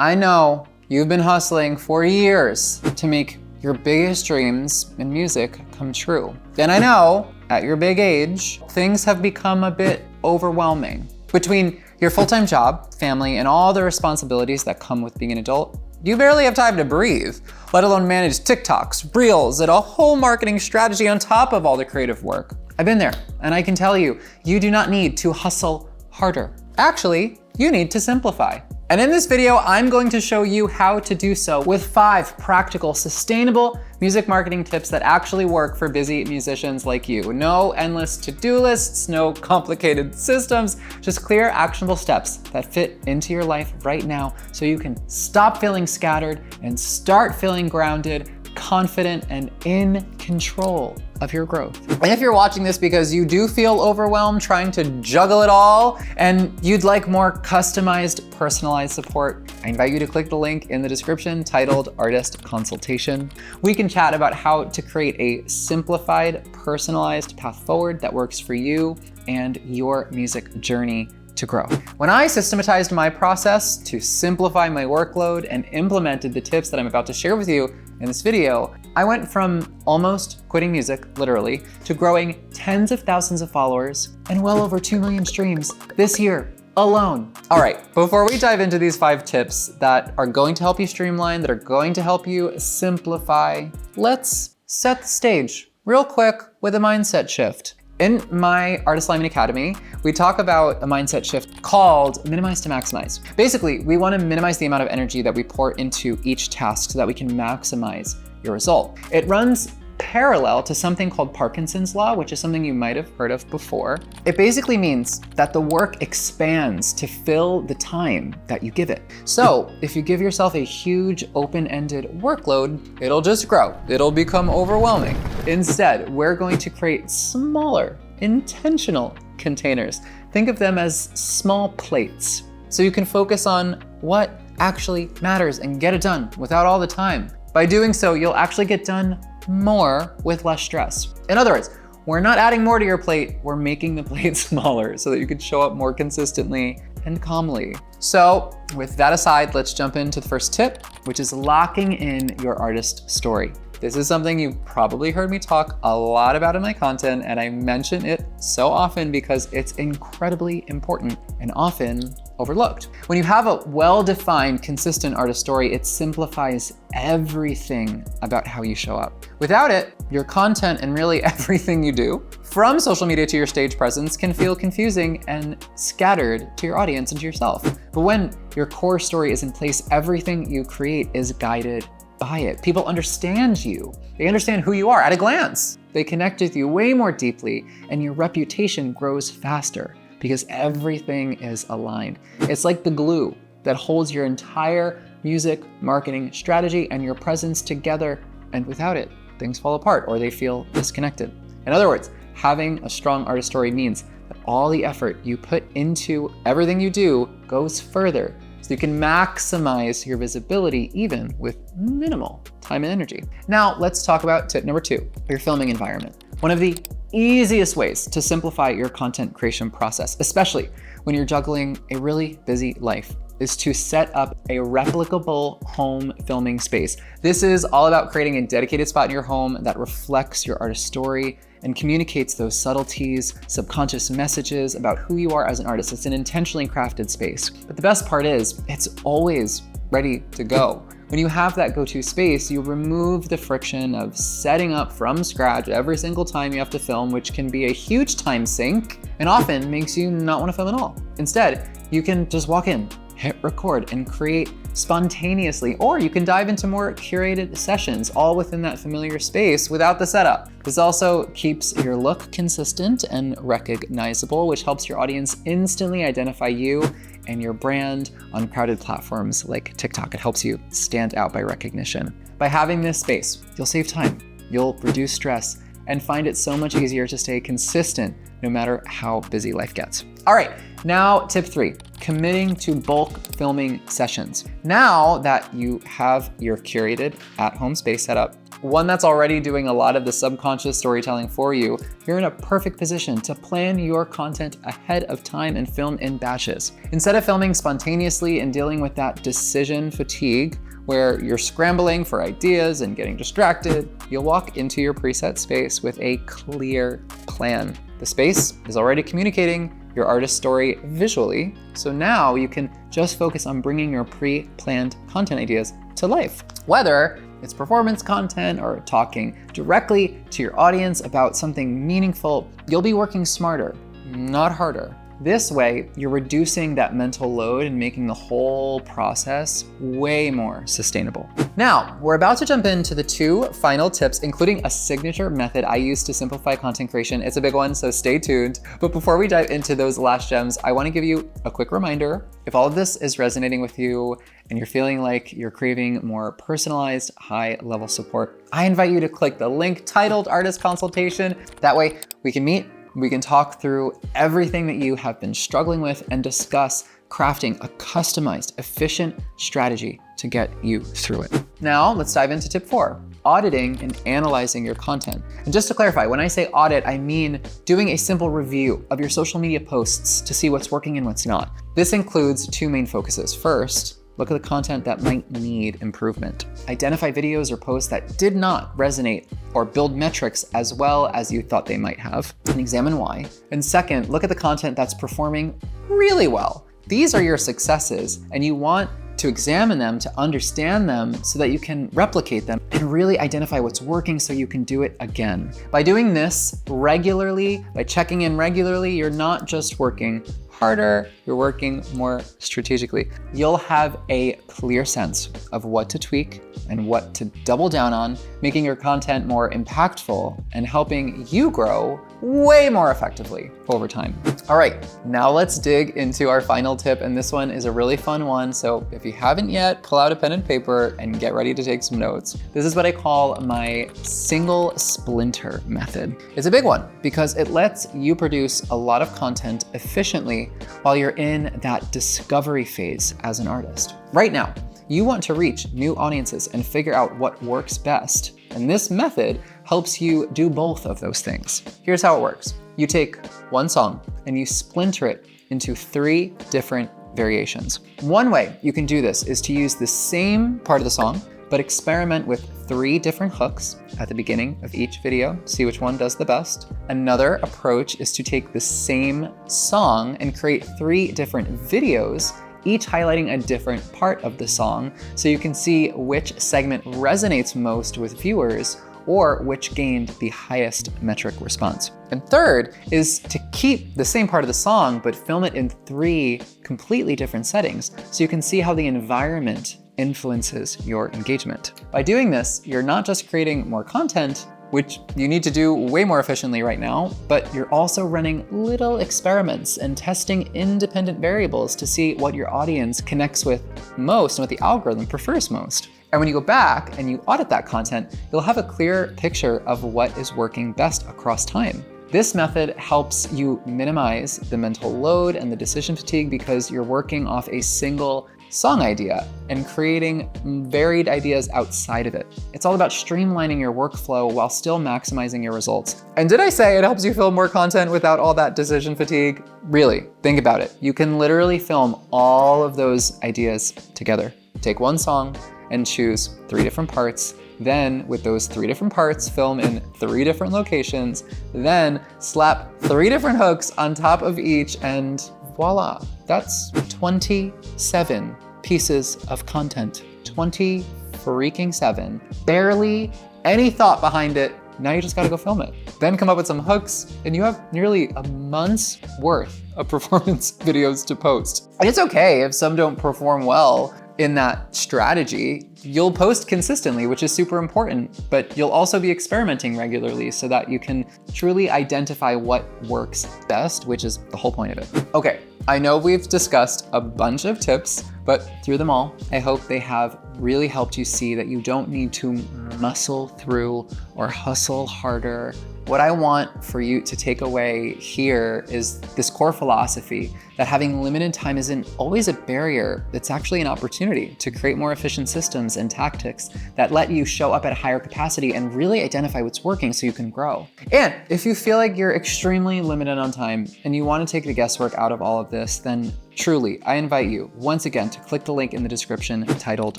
I know you've been hustling for years to make your biggest dreams in music come true. And I know at your big age, things have become a bit overwhelming. Between your full-time job, family, and all the responsibilities that come with being an adult, you barely have time to breathe, let alone manage TikToks, Reels, and a whole marketing strategy on top of all the creative work. I've been there, and I can tell you, you do not need to hustle harder. Actually, you need to simplify. And in this video, I'm going to show you how to do so with 5 practical, sustainable music marketing tips that actually work for busy musicians like you. No endless to-do lists, no complicated systems, just clear, actionable steps that fit into your life right now so you can stop feeling scattered and start feeling grounded, confident, and in control of your growth. And if you're watching this because you do feel overwhelmed trying to juggle it all and you'd like more customized, personalized support, I invite you to click the link in the description titled Artist Consultation. We can chat about how to create a simplified, personalized path forward that works for you and your music journey to grow. When I systematized my process to simplify my workload and implemented the tips that I'm about to share with you in this video, I went from almost quitting music, literally, to growing tens of thousands of followers and well over 2 million streams this year alone. All right, before we dive into these 5 tips that are going to help you streamline, that are going to help you simplify, let's set the stage real quick with a mindset shift. In my Artist Alignment Academy, we talk about a mindset shift called minimize to maximize. Basically, we want to minimize the amount of energy that we pour into each task so that we can maximize your result. It runs parallel to something called Parkinson's Law, which is something you might have heard of before. It basically means that the work expands to fill the time that you give it. So if you give yourself a huge open-ended workload, it'll just grow. It'll become overwhelming. Instead, we're going to create smaller, intentional containers. Think of them as small plates. So you can focus on what actually matters and get it done without all the time. By doing so, you'll actually get done more with less stress. In other words, we're not adding more to your plate, we're making the plate smaller so that you can show up more consistently and calmly. So with that aside, let's jump into the first tip, which is locking in your artist story. This is something you've probably heard me talk a lot about in my content, and I mention it so often because it's incredibly important and often overlooked. When you have a well-defined, consistent artist story, it simplifies everything about how you show up. Without it, your content and really everything you do, from social media to your stage presence, can feel confusing and scattered to your audience and to yourself. But when your core story is in place, everything you create is guided by it. People understand you. They understand who you are at a glance. They connect with you way more deeply, and your reputation grows faster because everything is aligned. It's like the glue that holds your entire music marketing strategy and your presence together, and without it, things fall apart or they feel disconnected. In other words, having a strong artist story means that all the effort you put into everything you do goes further, so you can maximize your visibility even with minimal time and energy. Now, let's talk about tip number 2, your filming environment. One of the easiest ways to simplify your content creation process, especially when you're juggling a really busy life, is to set up a replicable home filming space. This is all about creating a dedicated spot in your home that reflects your artist story and communicates those subtleties, subconscious messages about who you are as an artist. It's an intentionally crafted space. But the best part is, it's always ready to go. When you have that go-to space, you remove the friction of setting up from scratch every single time you have to film, which can be a huge time sink and often makes you not want to film at all. Instead, you can just walk in, hit record, and create spontaneously, or you can dive into more curated sessions all within that familiar space without the setup. This also keeps your look consistent and recognizable, which helps your audience instantly identify you and your brand on crowded platforms like TikTok. It helps you stand out by recognition. By having this space, you'll save time, you'll reduce stress, and find it so much easier to stay consistent no matter how busy life gets. All right, now tip 3, committing to bulk filming sessions. Now that you have your curated at-home space set up, one that's already doing a lot of the subconscious storytelling for you, you're in a perfect position to plan your content ahead of time and film in batches. Instead of filming spontaneously and dealing with that decision fatigue, where you're scrambling for ideas and getting distracted, you'll walk into your preset space with a clear plan. The space is already communicating your artist story visually, so now you can just focus on bringing your pre-planned content ideas to life. Whether it's performance content or talking directly to your audience about something meaningful, you'll be working smarter, not harder. This way, you're reducing that mental load and making the whole process way more sustainable. Now, we're about to jump into the 2 final tips, including a signature method I use to simplify content creation. It's a big one, so stay tuned. But before we dive into those last gems, I want to give you a quick reminder. If all of this is resonating with you and you're feeling like you're craving more personalized, high-level support, I invite you to click the link titled Artist Consultation. That way we can meet. We can talk through everything that you have been struggling with and discuss crafting a customized, efficient strategy to get you through it. Now, let's dive into tip 4, auditing and analyzing your content. And just to clarify, when I say audit, I mean doing a simple review of your social media posts to see what's working and what's not. This includes 2 main focuses. First, look at the content that might need improvement. Identify videos or posts that did not resonate or build metrics as well as you thought they might have, and examine why. And second, look at the content that's performing really well. These are your successes, and you want to examine them, to understand them so that you can replicate them and really identify what's working so you can do it again. By doing this regularly, by checking in regularly, you're not just working harder, you're working more strategically. You'll have a clear sense of what to tweak and what to double down on, making your content more impactful and helping you grow way more effectively over time. All right, now let's dig into our final tip, and this one is a really fun one, so if you haven't yet, pull out a pen and paper and get ready to take some notes. This is what I call my single splinter method. It's a big one because it lets you produce a lot of content efficiently while you're in that discovery phase as an artist. Right now, you want to reach new audiences and figure out what works best. And this method helps you do both of those things. Here's how it works. You take one song and you splinter it into 3 different variations. One way you can do this is to use the same part of the song, but experiment with 3 different hooks at the beginning of each video, see which one does the best. Another approach is to take the same song and create 3 different videos, each highlighting a different part of the song, so you can see which segment resonates most with viewers or which gained the highest metric response. And third is to keep the same part of the song, but film it in 3 completely different settings, so you can see how the environment influences your engagement. By doing this, you're not just creating more content, which you need to do way more efficiently right now, but you're also running little experiments and testing independent variables to see what your audience connects with most and what the algorithm prefers most. And when you go back and you audit that content, you'll have a clear picture of what is working best across time. This method helps you minimize the mental load and the decision fatigue because you're working off a single song idea and creating varied ideas outside of it. It's all about streamlining your workflow while still maximizing your results. And did I say it helps you film more content without all that decision fatigue? Really, think about it. You can literally film all of those ideas together. Take one song and choose 3 different parts. Then with those 3 different parts, film in 3 different locations, then slap 3 different hooks on top of each, and voila, that's 27 pieces of content. 20 freaking 7. Barely any thought behind it. Now you just gotta go film it. Then come up with some hooks, and you have nearly a month's worth of performance videos to post. And it's okay if some don't perform well in that strategy. You'll post consistently, which is super important, but you'll also be experimenting regularly so that you can truly identify what works best, which is the whole point of it. Okay, I know we've discussed a bunch of tips, but through them all, I hope they have really helped you see that you don't need to muscle through or hustle harder What I want for you to take away here is this core philosophy that having limited time isn't always a barrier. It's actually an opportunity to create more efficient systems and tactics that let you show up at a higher capacity and really identify what's working so you can grow. And if you feel like you're extremely limited on time and you want to take the guesswork out of all of this, then truly, I invite you once again to click the link in the description titled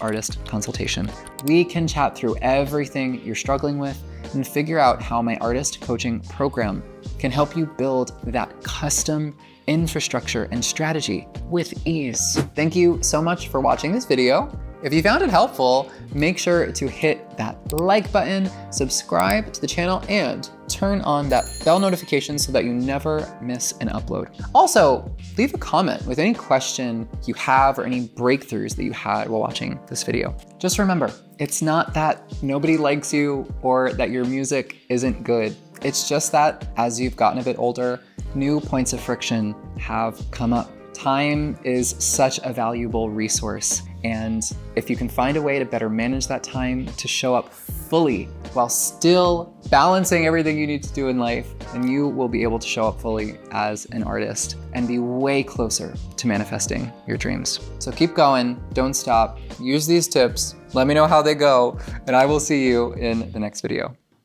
Artist Consultation. We can chat through everything you're struggling with and figure out how my artist coaching program can help you build that custom infrastructure and strategy with ease. Thank you so much for watching this video. If you found it helpful, make sure to hit that like button, subscribe to the channel, and turn on that bell notification so that you never miss an upload. Also, leave a comment with any question you have or any breakthroughs that you had while watching this video. Just remember, it's not that nobody likes you or that your music isn't good. It's just that as you've gotten a bit older, new points of friction have come up. Time is such a valuable resource, and if you can find a way to better manage that time to show up fully while still balancing everything you need to do in life, then you will be able to show up fully as an artist and be way closer to manifesting your dreams. So keep going, don't stop, use these tips, let me know how they go, and I will see you in the next video.